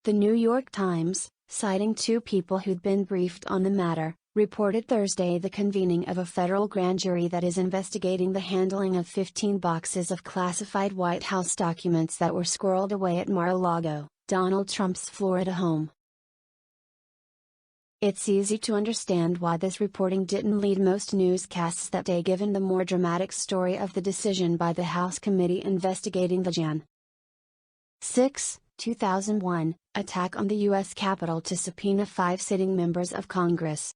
The New York Times, citing two people who'd been briefed on the matter, reported Thursday the convening of a federal grand jury that is investigating the handling of 15 boxes of classified White House documents that were squirreled away at Mar-a-Lago, Donald Trump's Florida home. It's easy to understand why this reporting didn't lead most newscasts that day, given the more dramatic story of the decision by the House committee investigating the Jan. 6, 2001, attack on the U.S. Capitol to subpoena 5 sitting members of Congress.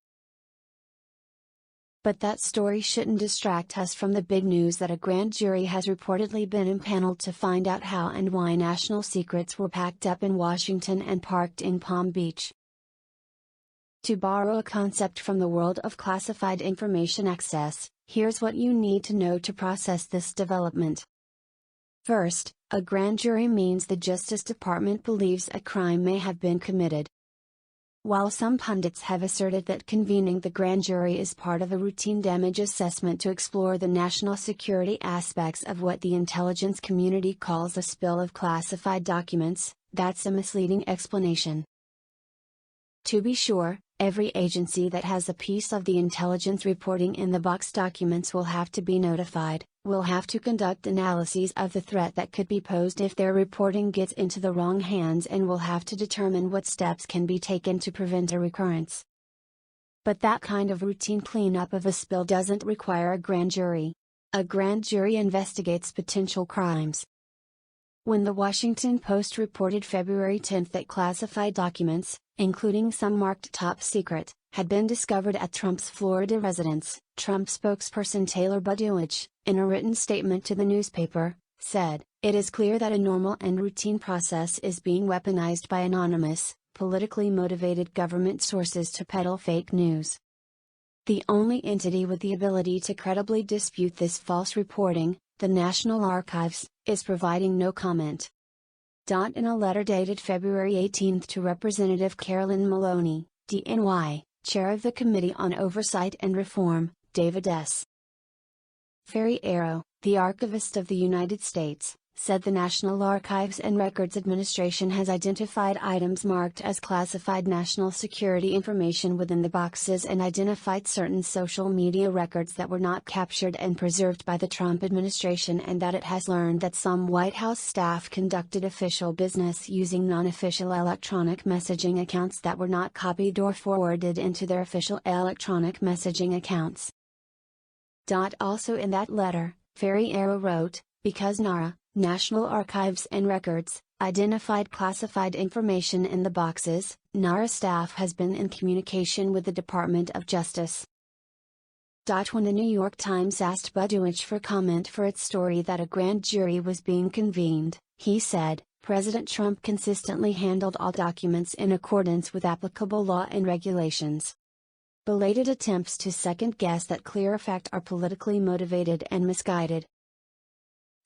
But that story shouldn't distract us from the big news that a grand jury has reportedly been impaneled to find out how and why national secrets were packed up in Washington and parked in Palm Beach. To borrow a concept from the world of classified information access, here's what you need to know to process this development. First, a grand jury means the Justice Department believes a crime may have been committed. While some pundits have asserted that convening the grand jury is part of a routine damage assessment to explore the national security aspects of what the intelligence community calls a spill of classified documents, that's a misleading explanation. To be sure, every agency that has a piece of the intelligence reporting in the box documents will have to be notified, will have to conduct analyses of the threat that could be posed if their reporting gets into the wrong hands, and will have to determine what steps can be taken to prevent a recurrence. But that kind of routine cleanup of a spill doesn't require a grand jury. A grand jury investigates potential crimes. When the Washington Post reported February 10 that classified documents, including some marked top secret, had been discovered at Trump's Florida residence, Trump spokesperson Taylor Budowich, in a written statement to the newspaper, said, "It is clear that a normal and routine process is being weaponized by anonymous, politically motivated government sources to peddle fake news. The only entity with the ability to credibly dispute this false reporting, the National Archives, is providing no comment." In a letter dated February 18 to Representative Carolyn Maloney, DNY, chair of the Committee on Oversight and Reform, David S. Ferriero, the archivist of the United States, said the National Archives and Records Administration has identified items marked as classified national security information within the boxes and identified certain social media records that were not captured and preserved by the Trump administration, and that it has learned that some White House staff conducted official business using non-official electronic messaging accounts that were not copied or forwarded into their official electronic messaging accounts. Also in that letter, Ferriero wrote, because NARA, National Archives and Records, identified classified information in the boxes, NARA staff has been in communication with the Department of Justice. When the New York Times asked Budowich for comment for its story that a grand jury was being convened, he said, President Trump consistently handled all documents in accordance with applicable law and regulations. Belated attempts to second-guess that clear fact are politically motivated and misguided.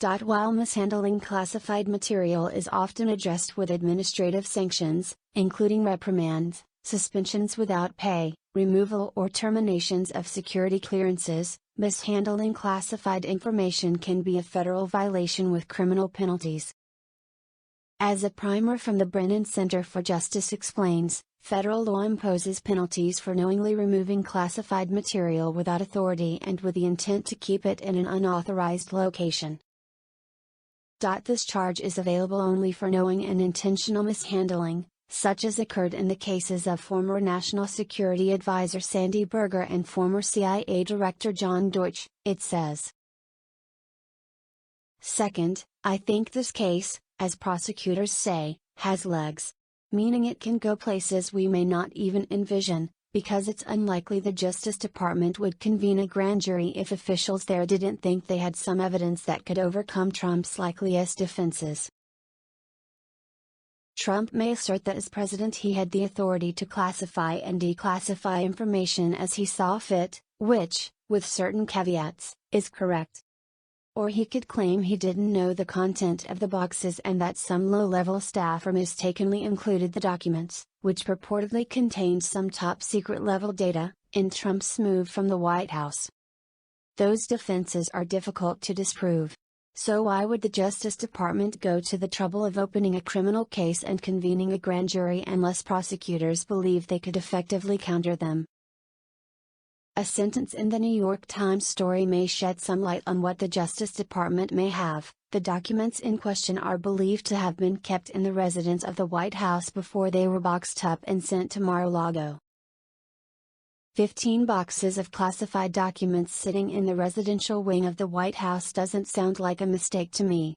While mishandling classified material is often addressed with administrative sanctions, including reprimands, suspensions without pay, removal or terminations of security clearances, mishandling classified information can be a federal violation with criminal penalties. As a primer from the Brennan Center for Justice explains, federal law imposes penalties for knowingly removing classified material without authority and with the intent to keep it in an unauthorized location. This charge is available only for knowing and intentional mishandling, such as occurred in the cases of former National Security Advisor Sandy Berger and former CIA Director John Deutch, it says. Second, I think this case, as prosecutors say, has legs. Meaning it can go places we may not even envision, because it's unlikely the Justice Department would convene a grand jury if officials there didn't think they had some evidence that could overcome Trump's likeliest defenses. Trump may assert that as president he had the authority to classify and declassify information as he saw fit, which, with certain caveats, is correct. Or he could claim he didn't know the content of the boxes and that some low-level staffer mistakenly included the documents, which purportedly contained some top-secret level data, in Trump's move from the White House. Those defenses are difficult to disprove. So why would the Justice Department go to the trouble of opening a criminal case and convening a grand jury unless prosecutors believe they could effectively counter them? A sentence in the New York Times story may shed some light on what the Justice Department may have. The documents in question are believed to have been kept in the residence of the White House before they were boxed up and sent to Mar-a-Lago. 15 boxes of classified documents sitting in the residential wing of the White House doesn't sound like a mistake to me.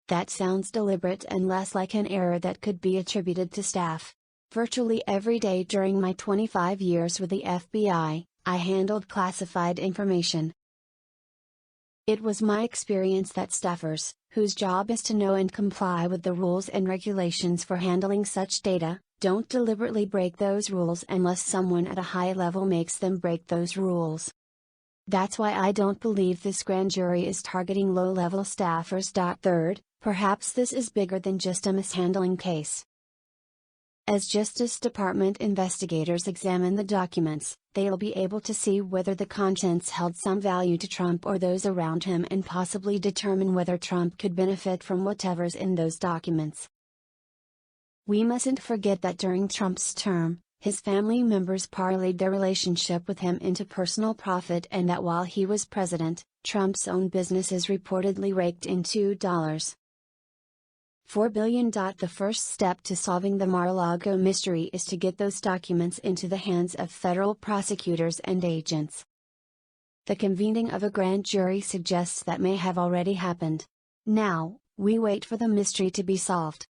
That sounds deliberate and less like an error that could be attributed to staff. Virtually every day during my 25 years with the FBI, I handled classified information. It was my experience that staffers, whose job is to know and comply with the rules and regulations for handling such data, don't deliberately break those rules unless someone at a high level makes them break those rules. That's why I don't believe this grand jury is targeting low-level staffers. Third, perhaps this is bigger than just a mishandling case. As Justice Department investigators examine the documents, they'll be able to see whether the contents held some value to Trump or those around him and possibly determine whether Trump could benefit from whatever's in those documents. We mustn't forget that during Trump's term, his family members parlayed their relationship with him into personal profit, and that while he was president, Trump's own businesses reportedly raked in $2.4 billion. The first step to solving the Mar-a-Lago mystery is to get those documents into the hands of federal prosecutors and agents. The convening of a grand jury suggests that may have already happened. Now, we wait for the mystery to be solved.